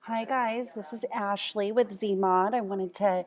Hi guys, this is Ashley with Zmod. I wanted to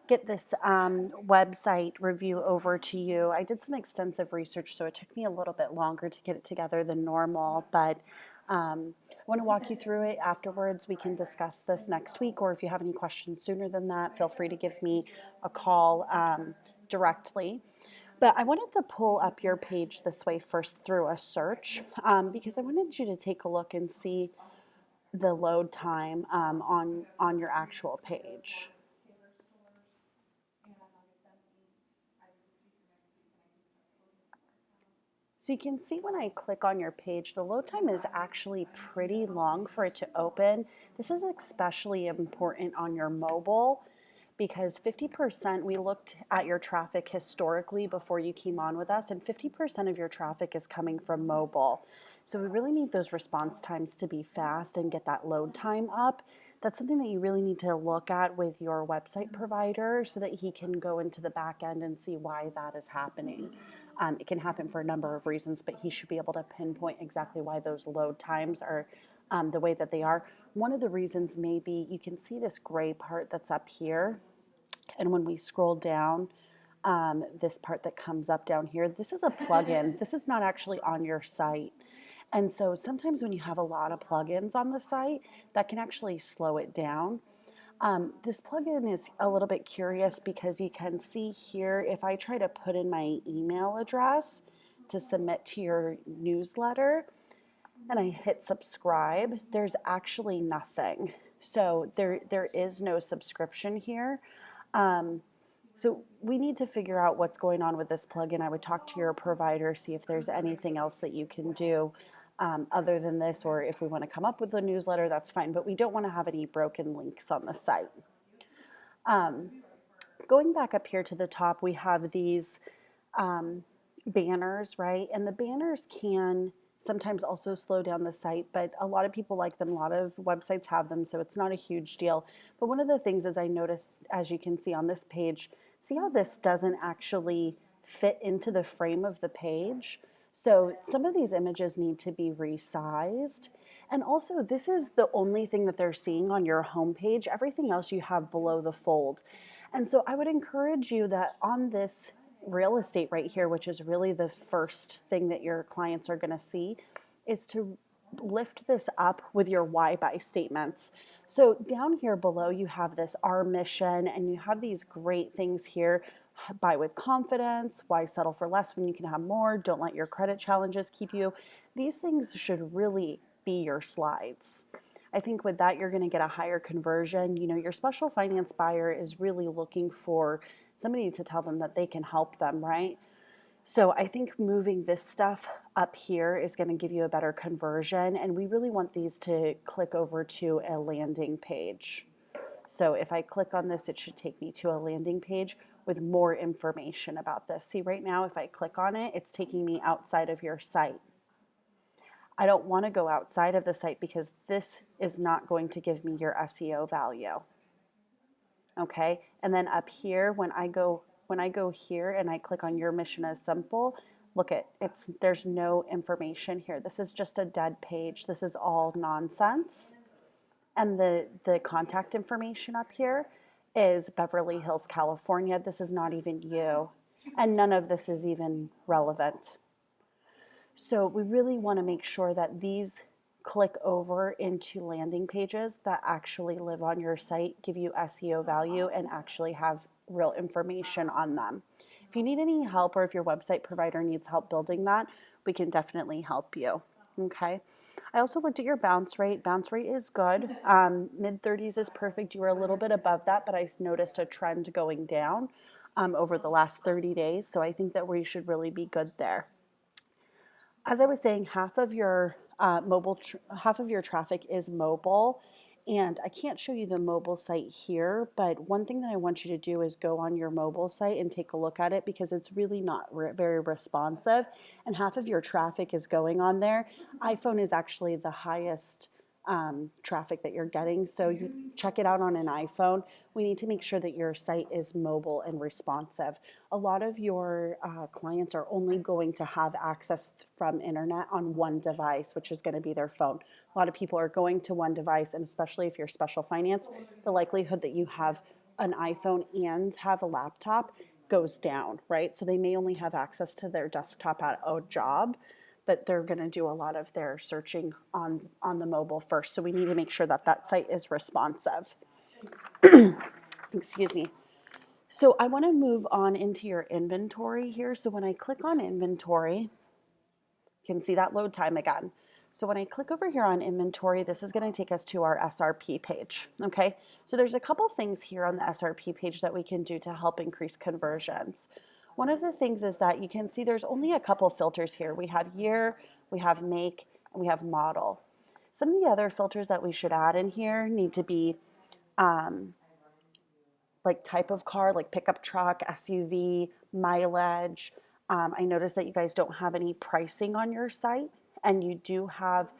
get this website review over to you. I did some extensive research, so it took me a little bit longer to get it together than normal, but I want to walk you through it afterwards. We can discuss this next week, or if you have any questions sooner than that, feel free to give me a call directly. But I wanted to pull up your page this way first through a search because I wanted you to take a look and see the load time on your actual page. So you can see when I click on your page, the load time is actually pretty long for it to open. This is especially important on your mobile because 50%, we looked at your traffic historically before you came on with us, and 50% of your traffic is coming from mobile. So we really need those response times to be fast and get that load time up. That's something that you really need to look at with your website provider so that he can go into the back end and see why that is happening. It can happen for a number of reasons, but he should be able to pinpoint exactly why those load times are the way that they are. One of the reasons may be you can see this gray part that's up here. And when we scroll down, this part that comes up down here, this is a plugin. This is not actually on your site. And so sometimes when you have a lot of plugins on the site, that can actually slow it down. This plugin is a little bit curious because you can see here, if I try to put in my email address to submit to your newsletter and I hit subscribe, there's actually nothing. So there is no subscription here. So we need to figure out what's going on with this plugin. I would talk to your provider, see if there's anything else that you can do other than this, or if we want to come up with a newsletter, that's fine. But we don't want to have any broken links on the site. Going back up here to the top, we have these banners, right? And the banners can sometimes also slow down the site, but a lot of people like them. A lot of websites have them, so it's not a huge deal. But one of the things is I noticed, as you can see on this page, see how this doesn't actually fit into the frame of the page? So some of these images need to be resized. And also, this is the only thing that they're seeing on your homepage. Everything else you have below the fold. And so I would encourage you that on this real estate right here, which is really the first thing that your clients are going to see, is to lift this up with your why buy statements. So down here below, you have this our mission, and you have these great things here. Buy with confidence, why settle for less when you can have more, don't let your credit challenges keep you. These things should really be your slides. I think with that, you're going to get a higher conversion. You know, your special finance buyer is really looking for somebody to tell them that they can help them, right? So I think moving this stuff up here is going to give you a better conversion, and we really want these to click over to a landing page. So if I click on this, it should take me to a landing page with more information about this. See, right now, if I click on it, it's taking me outside of your site. I don't want to go outside of the site because this is not going to give me your SEO value. Okay, and then up here, when I go here and I click on your mission is simple, look at there's no information here. This is just a dead page. This is all nonsense. And the contact information up here is Beverly Hills, California. This is not even you. And none of this is even relevant. So we really want to make sure that these click over into landing pages that actually live on your site, give you SEO value, and actually have real information on them. If you need any help, or if your website provider needs help building that, we can definitely help you. Okay. I also looked at your bounce rate. Bounce rate is good. Mid 30s is perfect. You were a little bit above that, but I noticed a trend going down over the last 30 days. So I think that we should really be good there. As I was saying, half of your half of your traffic is mobile, and I can't show you the mobile site here, but one thing that I want you to do is go on your mobile site and take a look at it because it's really not very responsive, and half of your traffic is going on there. iPhone is actually the highest traffic that you're getting. So you check it out on an iPhone. We need to make sure that your site is mobile and responsive. A lot of your clients are only going to have access from internet on one device, which is going to be their phone. A lot of people are going to one device, and especially if you're special finance, the likelihood that you have an iPhone and have a laptop goes down, right? So they may only have access to their desktop at a job, but they're going to do a lot of their searching on the mobile first. So we need to make sure that that site is responsive. Excuse me. So I want to move on into your inventory here. So when I click on inventory, you can see that load time again. So when I click over here on inventory, this is going to take us to our SRP page. Okay, so there's a couple things here on the SRP page that we can do to help increase conversions. One of the things is that you can see there's only a couple filters here. We have year, we have make, and we have model. Some of the other filters that we should add in here need to be like type of car, like pickup truck, SUV, mileage. I noticed that you guys don't have any pricing on your site, and you do have,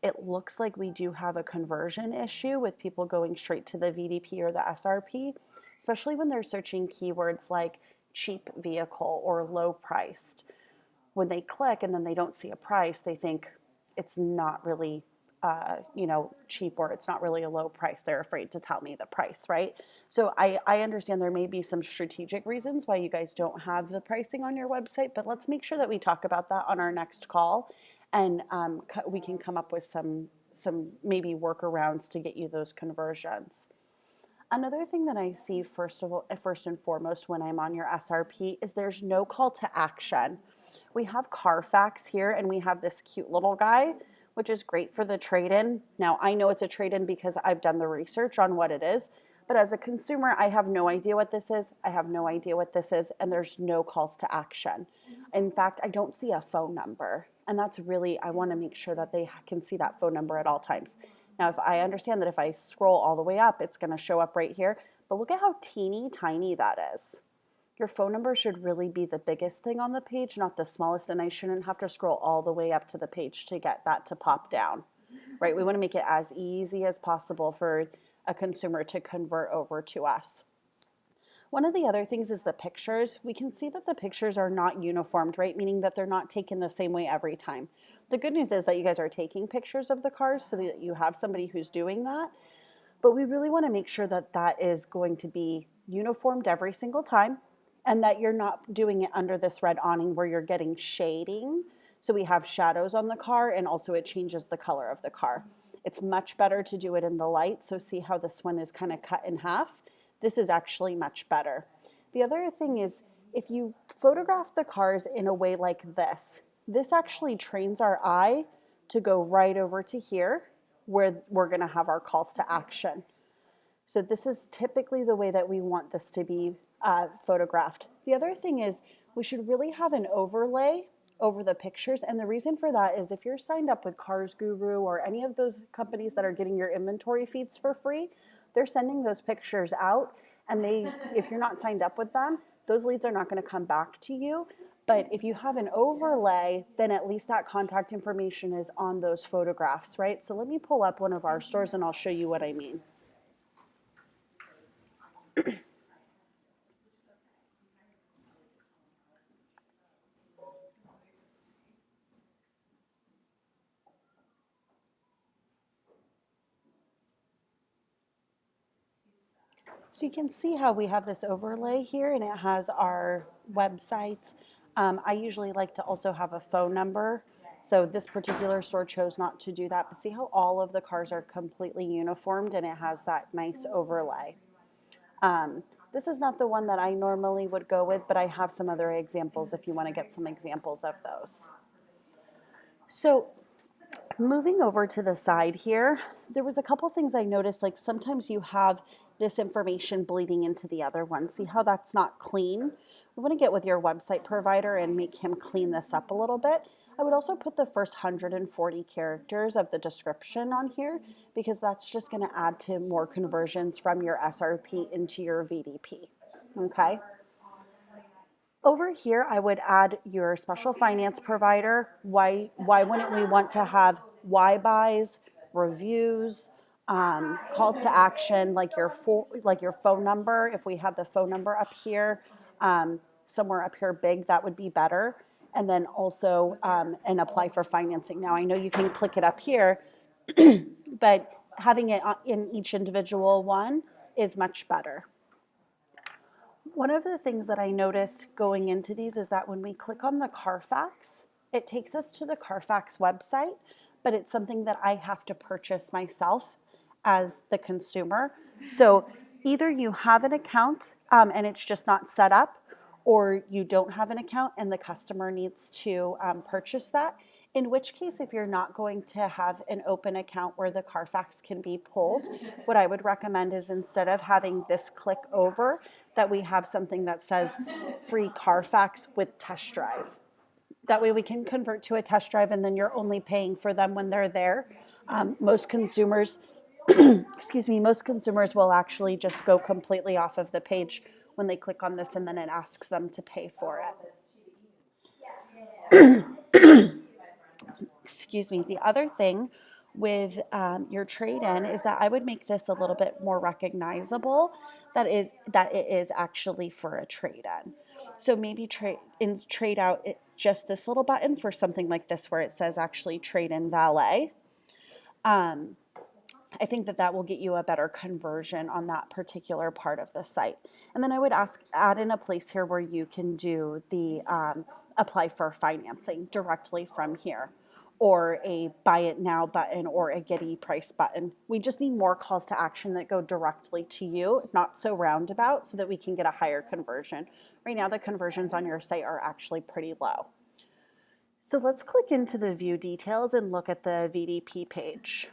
it looks like we do have a conversion issue with people going straight to the VDP or the SRP, especially when they're searching keywords like cheap vehicle or low priced. When they click and then they don't see a price, they think it's not really cheap, or it's not really a low price. They're afraid to tell me the price, right? So I understand there may be some strategic reasons why you guys don't have the pricing on your website, but let's make sure that we talk about that on our next call, and we can come up with some maybe workarounds to get you those conversions. Another thing that I see first and foremost when I'm on your SRP is there's no call to action. We have Carfax here, and we have this cute little guy, which is great for the trade-in. Now, I know it's a trade-in because I've done the research on what it is, but as a consumer, I have no idea what this is. I have no idea what this is, and there's no calls to action. In fact, I don't see a phone number, and that's really, I want to make sure that they can see that phone number at all times. Now, if I understand that if I scroll all the way up, it's going to show up right here, but look at how teeny tiny that is. Your phone number should really be the biggest thing on the page, not the smallest, and I shouldn't have to scroll all the way up to the page to get that to pop down, right? We want to make it as easy as possible for a consumer to convert over to us. One of the other things is the pictures. We can see that the pictures are not uniformed, right? Meaning that they're not taken the same way every time. The good news is that you guys are taking pictures of the cars so that you have somebody who's doing that. But we really want to make sure that that is going to be uniformed every single time, and that you're not doing it under this red awning where you're getting shading. So we have shadows on the car, and also it changes the color of the car. It's much better to do it in the light. So see how this one is kind of cut in half? This is actually much better. The other thing is, if you photograph the cars in a way like this actually trains our eye to go right over to here where we're going to have our calls to action. So this is typically the way that we want this to be photographed. The other thing is we should really have an overlay over the pictures, and the reason for that is if you're signed up with Cars Guru or any of those companies that are getting your inventory feeds for free, they're sending those pictures out, and if you're not signed up with them, those leads are not going to come back to you. But if you have an overlay, then at least that contact information is on those photographs, right? So let me pull up one of our stores and I'll show you what I mean. So you can see how we have this overlay here, and it has our websites. I usually like to also have a phone number. So this particular store chose not to do that, but see how all of the cars are completely uniformed and it has that nice overlay. This is not the one that I normally would go with, but I have some other examples if you want to get some examples of those. So moving over to the side here, there was a couple things I noticed, like sometimes you have this information bleeding into the other one. See how that's not clean? We want to get with your website provider and make him clean this up a little bit. I would also put the first 140 characters of the description on here because that's just going to add to more conversions from your SRP into your VDP, okay? Over here, I would add your special finance provider. Why wouldn't we want to have why buys, reviews, calls to action, like your phone number. If we had the phone number up here, somewhere up here big, that would be better. And then also and apply for financing. Now I know you can click it up here, but having it in each individual one is much better. One of the things that I noticed going into these is that when we click on the Carfax, it takes us to the Carfax website, but it's something that I have to purchase myself as the consumer. So either you have an account and it's just not set up, or you don't have an account and the customer needs to purchase that. In which case, if you're not going to have an open account where the Carfax can be pulled, what I would recommend is instead of having this click over, that we have something that says free Carfax with test drive. That way we can convert to a test drive and then you're only paying for them when they're there. Most consumers, most consumers will actually just go completely off of the page when they click on this and then it asks them to pay for it. Excuse me. The other thing with your trade-in is that I would make this a little bit more recognizable that it is actually for a trade-in. So maybe trade out just this little button for something like this where it says actually trade-in valet. I think that will get you a better conversion on that particular part of the site. And then I would add in a place here where you can do the apply for financing directly from here, or a buy it now button or a get e-price button. We just need more calls to action that go directly to you, not so roundabout, so that we can get a higher conversion. Right now the conversions on your site are actually pretty low. So let's click into the view details and look at the VDP page.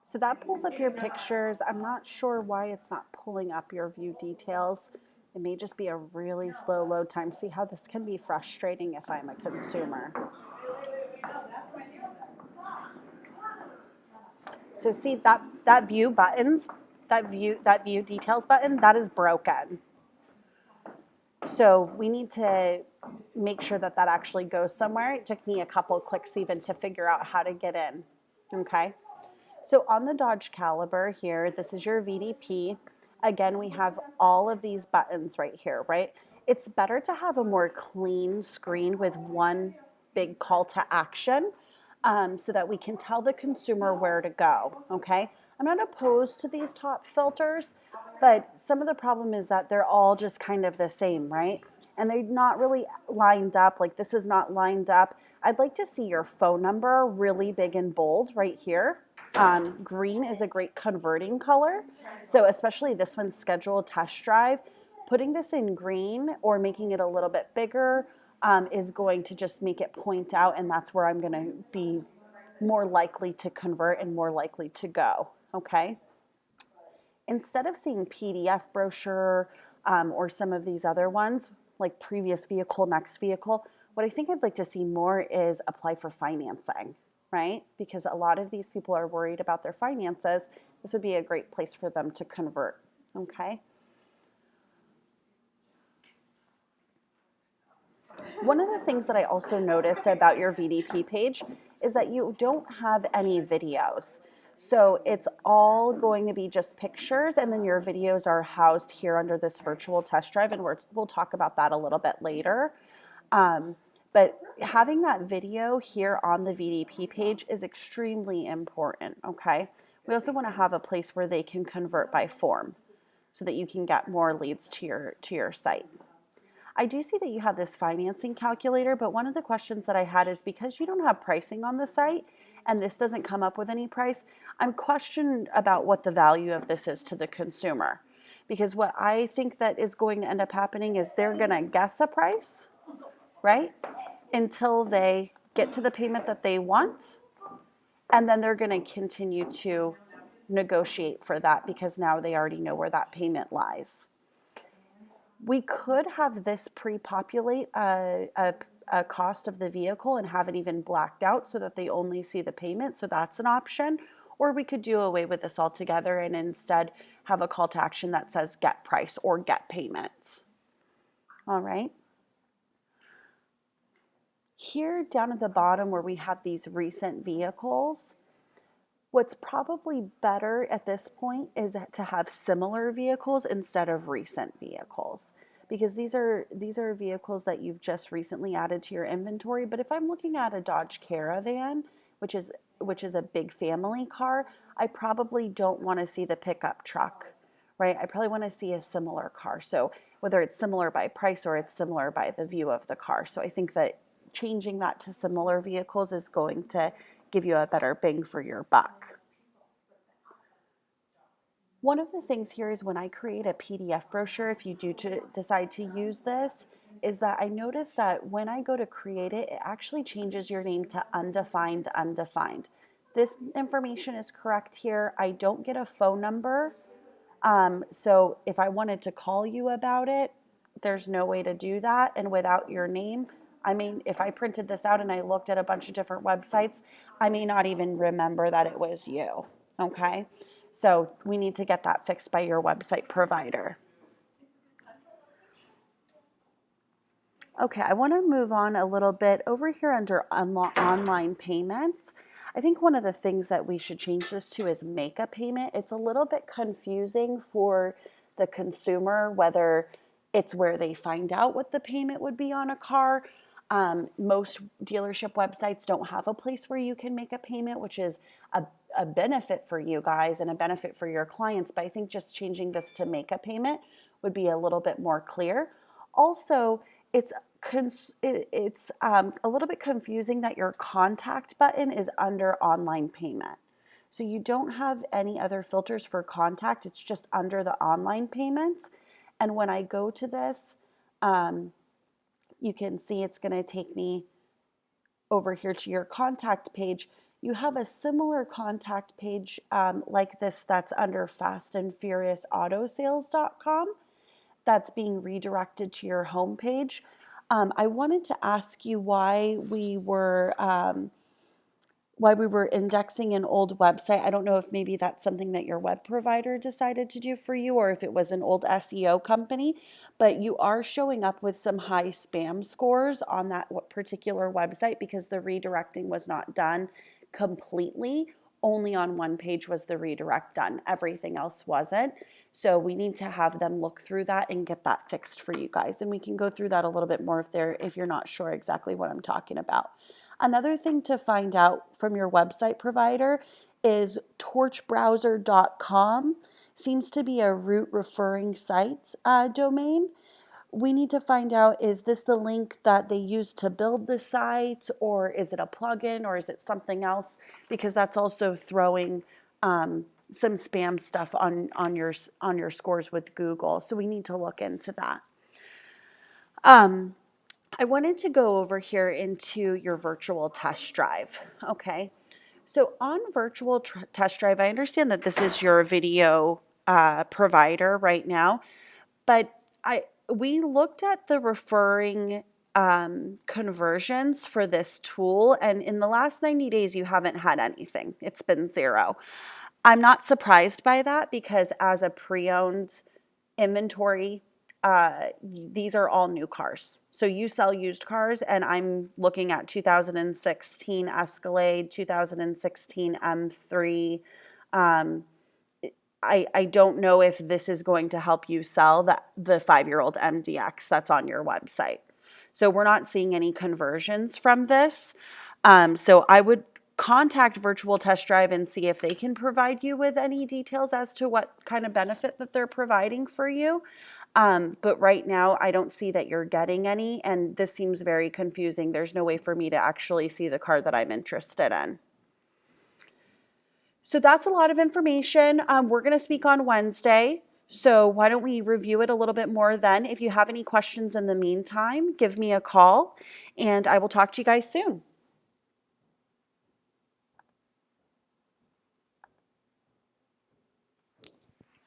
So that pulls up your pictures. I'm not sure why it's not pulling up your view details. It may just be a really slow load time. See how this can be frustrating if I'm a consumer. So see that view buttons, that view details button, that is broken. So we need to make sure that actually goes somewhere. It took me a couple clicks even to figure out how to get in, okay? So on the Dodge Caliber here, this is your VDP. Again, we have all of these buttons right here, right? It's better to have a more clean screen with one big call to action so that we can tell the consumer where to go, okay? I'm not opposed to these top filters, but some of the problem is that they're all just kind of the same, right? And they're not really lined up, like this is not lined up. I'd like to see your phone number really big and bold right here. Green is a great converting color. So especially this one's scheduled test drive, putting this in green or making it a little bit bigger is going to just make it point out, and that's where I'm going to be more likely to convert and more likely to go, okay? Instead of seeing PDF brochure or some of these other ones, like previous vehicle, next vehicle, what I think I'd like to see more is apply for financing, right? Because a lot of these people are worried about their finances. This would be a great place for them to convert, okay? One of the things that I also noticed about your VDP page is that you don't have any videos. So it's all going to be just pictures, and then your videos are housed here under this virtual test drive, and we'll talk about that a little bit later. But having that video here on the VDP page is extremely important, okay? We also want to have a place where they can convert by form so that you can get more leads to your site. I do see that you have this financing calculator, but one of the questions that I had is because you don't have pricing on the site and this doesn't come up with any price, I'm questioned about what the value of this is to the consumer. Because what I think that is going to end up happening is they're going to guess a price, right? Until they get to the payment that they want, and then they're going to continue to negotiate for that because now they already know where that payment lies. We could have this pre-populate a cost of the vehicle and have it even blacked out so that they only see the payment, so that's an option. Or we could do away with this altogether and instead have a call to action that says get price or get payments. All right. Here down at the bottom where we have these recent vehicles, what's probably better at this point is to have similar vehicles instead of recent vehicles, because these are vehicles that you've just recently added to your inventory. But if I'm looking at a Dodge Caravan, which is a big family car, I probably don't want to see the pickup truck, right? I probably want to see a similar car. So whether it's similar by price or it's similar by the view of the car. So I think that changing that to similar vehicles is going to give you a better bang for your buck. One of the things here is when I create a PDF brochure, if you do decide to use this, is that I notice that when I go to create it, it actually changes your name to undefined, undefined. This information is correct here. I don't get a phone number. So if I wanted to call you about it, there's no way to do that. And without your name, I mean, if I printed this out and I looked at a bunch of different websites, I may not even remember that it was you, okay? So we need to get that fixed by your website provider. Okay, I want to move on a little bit over here under online payments. I think one of the things that we should change this to is make a payment. It's a little bit confusing for the consumer, whether it's where they find out what the payment would be on a car. Most dealership websites don't have a place where you can make a payment, which is a benefit for you guys and a benefit for your clients. But I think just changing this to make a payment would be a little bit more clear. Also, it's a little bit confusing that your contact button is under online payment. So you don't have any other filters for contact. It's just under the online payments. And when I go to this, you can see it's going to take me over here to your contact page. You have a similar contact page like this that's under fastandfuriousautosales.com that's being redirected to your homepage. I wanted to ask you why we were indexing an old website. I don't know if maybe that's something that your web provider decided to do for you or if it was an old SEO company, but you are showing up with some high spam scores on that particular website because the redirecting was not done completely. Only on one page was the redirect done. Everything else wasn't. So we need to have them look through that and get that fixed for you guys. And we can go through that a little bit more if you're not sure exactly what I'm talking about. Another thing to find out from your website provider is torchbrowser.com seems to be a root referring sites domain. We need to find out, is this the link that they use to build the site, or is it a plugin, or is it something else? Because that's also throwing some spam stuff on your scores with Google. So we need to look into that. I wanted to go over here into your virtual test drive. Okay. So on virtual test drive, I understand that this is your video provider right now, but we looked at the referring conversions for this tool, and in the last 90 days, you haven't had anything. It's been 0. I'm not surprised by that because as a pre-owned inventory, these are all new cars. So you sell used cars, and I'm looking at 2016 Escalade, 2016 M3. I don't know if this is going to help you sell the 5-year-old MDX that's on your website. So we're not seeing any conversions from this. So I would contact Virtual Test Drive and see if they can provide you with any details as to what kind of benefit that they're providing for you. But right now, I don't see that you're getting any, and this seems very confusing. There's no way for me to actually see the car that I'm interested in. So that's a lot of information. We're going to speak on Wednesday. So why don't we review it a little bit more then? If you have any questions in the meantime, give me a call, and I will talk to you guys soon.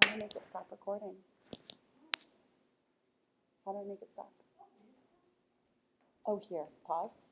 How do I make it stop recording? How do I make it stop? Oh, here, pause.